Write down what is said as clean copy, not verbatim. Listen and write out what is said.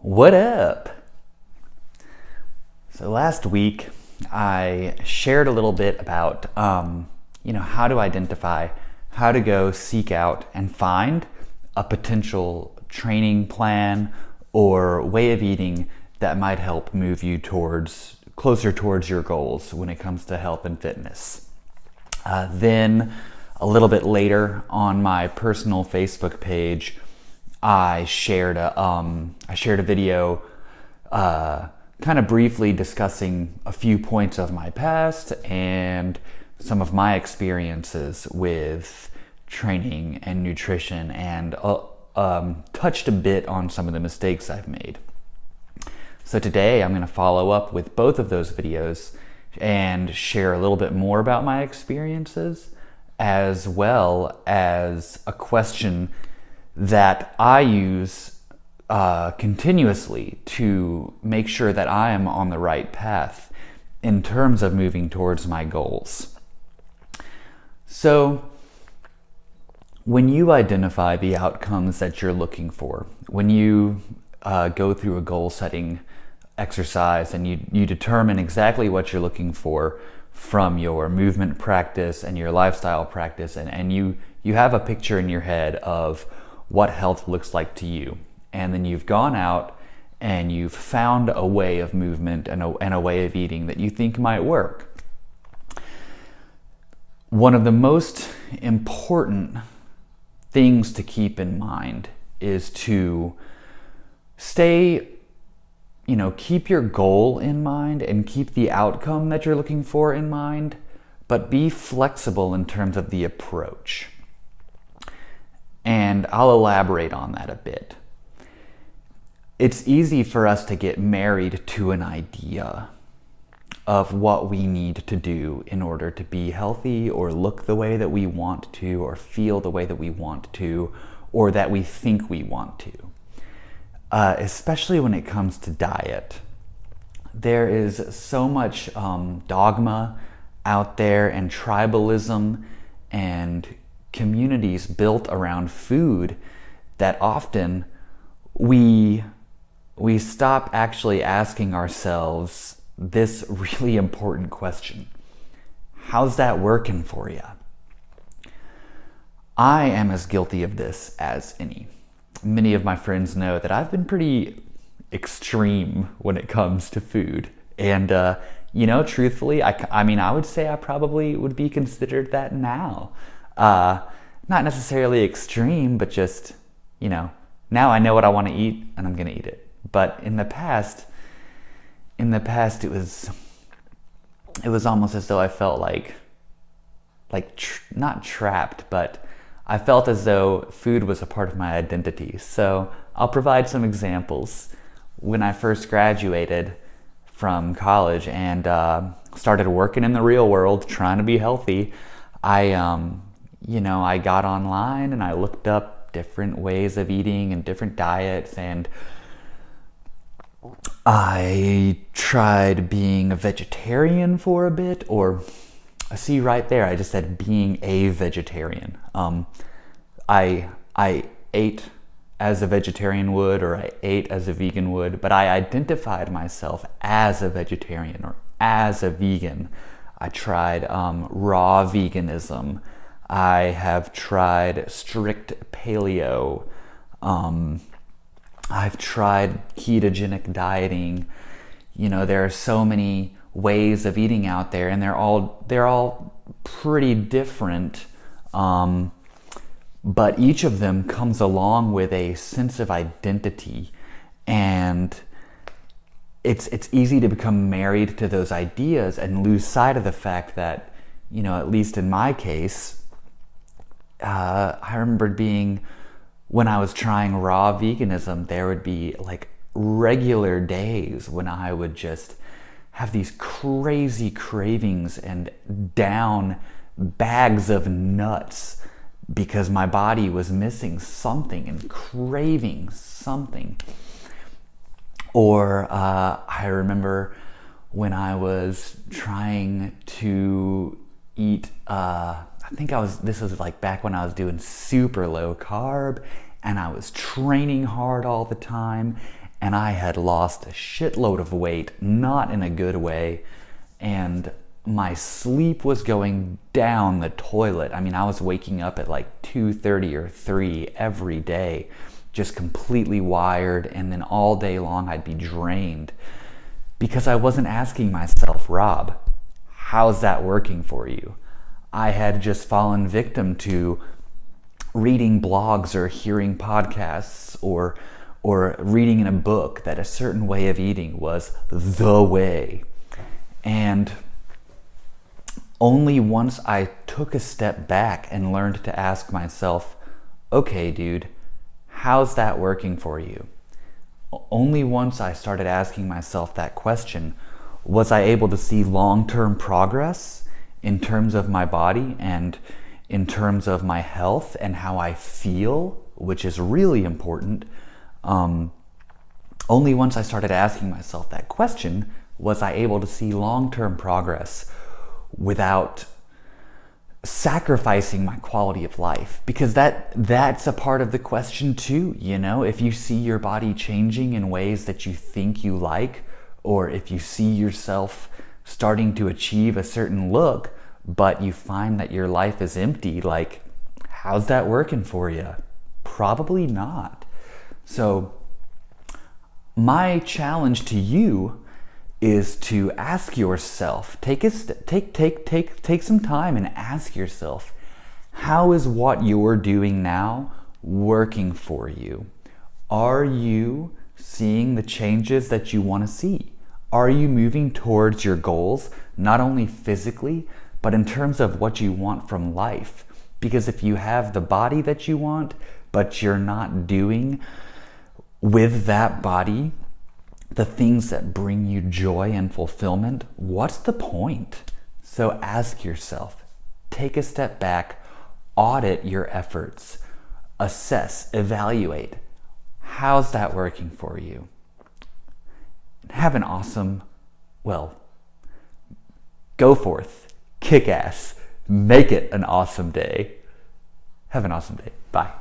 What up? So last week I shared a little bit about, how to identify, how to go seek out and find a potential training plan or way of eating that might help move you closer towards your goals when it comes to health and fitness. Then a little bit later on my personal Facebook page, I shared a video kind of briefly discussing a few points of my past and some of my experiences with training and nutrition, and touched a bit on some of the mistakes I've made. So today I'm going to follow up with both of those videos and share a little bit more about my experiences, as well as a question that I use continuously to make sure that I am on the right path in terms of moving towards my goals. So, when you identify the outcomes that you're looking for, when you go through a goal setting exercise and you determine exactly what you're looking for from your movement practice and your lifestyle practice, and you have a picture in your head of what health looks like to you, and then you've gone out and you've found a way of movement and a way of eating that you think might work. One of the most important things to keep in mind is to keep your goal in mind and keep the outcome that you're looking for in mind, but be flexible in terms of the approach. And I'll elaborate on that a bit. It's easy for us to get married to an idea of what we need to do in order to be healthy, or look the way that we want to, or feel the way that we want to, or that we think we want to. Especially when it comes to diet. There is so much dogma out there, and tribalism, and communities built around food, that often we stop actually asking ourselves this really important question: how's that working for you? I am as guilty of this as any. Many of my friends know that I've been pretty extreme when it comes to food, and truthfully, I would say I probably would be considered that now. Not necessarily extreme, but just, now I know what I want to eat and I'm going to eat it. But in the past it was almost as though I felt not trapped, but I felt as though food was a part of my identity. So I'll provide some examples. When I first graduated from college and started working in the real world, trying to be healthy, I got online and I looked up different ways of eating and different diets, and I tried being a vegetarian for a bit, or see right there, I just said being a vegetarian. I ate as a vegetarian would, or I ate as a vegan would, but I identified myself as a vegetarian or as a vegan. I tried raw veganism. I have tried strict paleo. I've tried ketogenic dieting. There are so many ways of eating out there, and they're all pretty different. But each of them comes along with a sense of identity, and it's easy to become married to those ideas and lose sight of the fact that, at least in my case, I remembered when I was trying raw veganism, there would be regular days when I would just have these crazy cravings and down bags of nuts because my body was missing something and craving something. Or I remember when I was trying to eat, this was back when I was doing super low carb and I was training hard all the time, and I had lost a shitload of weight, not in a good way, and my sleep was going down the toilet. I mean, I was waking up at like 2:30 or 3 every day, just completely wired, and then all day long I'd be drained because I wasn't asking myself, Rob, how's that working for you? I had just fallen victim to reading blogs or hearing podcasts or reading in a book that a certain way of eating was the way. And only once I took a step back and learned to ask myself, okay, dude, how's that working for you? Only once I started asking myself that question was I able to see long-term progress in terms of my body and in terms of my health and how I feel, which is really important. Only once I started asking myself that question was I able to see long-term progress without sacrificing my quality of life, because that's a part of the question too. You know, if you see your body changing in ways that you think you like, or if you see yourself starting to achieve a certain look but you find that your life is empty, like, how's that working for you? Probably not. So my challenge to you is to ask yourself, take some time and ask yourself, how is what you're doing now working for you? Are you seeing the changes that you want to see? Are you moving towards your goals, not only physically, but in terms of what you want from life? Because if you have the body that you want, but you're not doing with that body the things that bring you joy and fulfillment, what's the point? So ask yourself, take a step back, audit your efforts, assess, evaluate. How's that working for you? Have an awesome, go forth, kick ass, make it an awesome day. Have an awesome day. Bye.